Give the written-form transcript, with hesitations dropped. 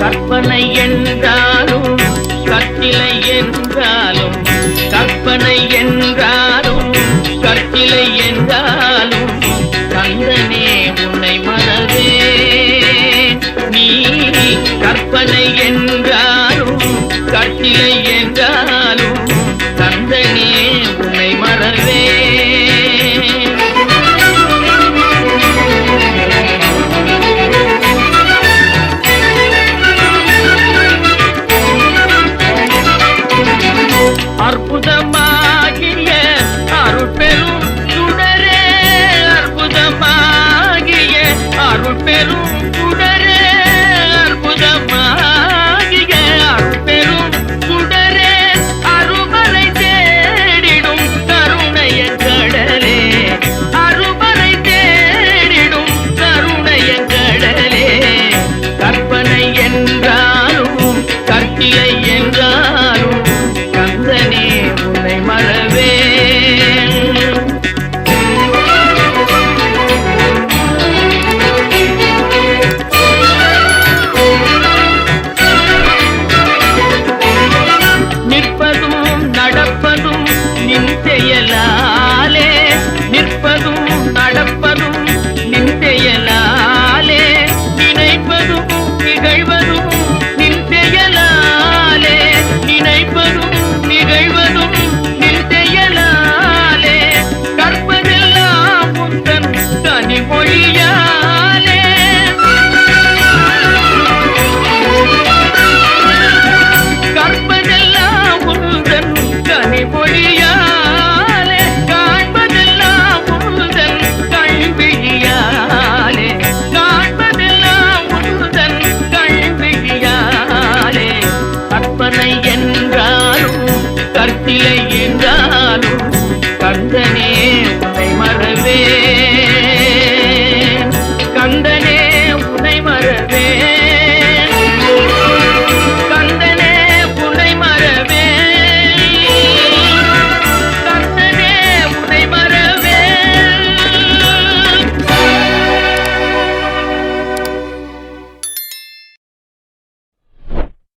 கற்பனை என்றாலும் கற்சிலை என்றாலும், கற்பனை என்றாலும் கற்சிலை என்றாலும் கந்தனே உன்னை மறவேன். நீ கற்பனை என்றாலும் கற்சிலை என்றாலும் கந்தனே உன்னை மறவேன். அற்புதமாகிய அருட்பெரும் சுடரே, அற்புதமாகிய அருட்பெரும் சுடரே, அற்புதமாகிய அருட்பெரும் சுடரே, அருமறை தேடிடும் கருணைய கடலே, அருமறை தேடிடும் கருணைய கடலே. கற்பனை என்றாலும் கற்சிலை என்றாலும் கந்தனே உன்னை மறவேன். நிற்பதும் நடப்பதும் நின் செயலாலே, நிற்பதும் நடப்பதும் நின் செயலாலே, நினைப்பதும் நிகழ்வதும் நின் செயலாலே, நினைப்பதும் நிகழ்வதும் நின் செயலாலே, கற்பதெல்லாம் உந்தன் கனிமொழியாலே, கற்பதெல்லாம் உந்தன் கனிமொழியாலே, காண்பதெல்லாம் உந்தன் கண்விழியாலே, காண்பதெல்லாம் உந்தன் கண்விழியாலே. கற்பனை என்ன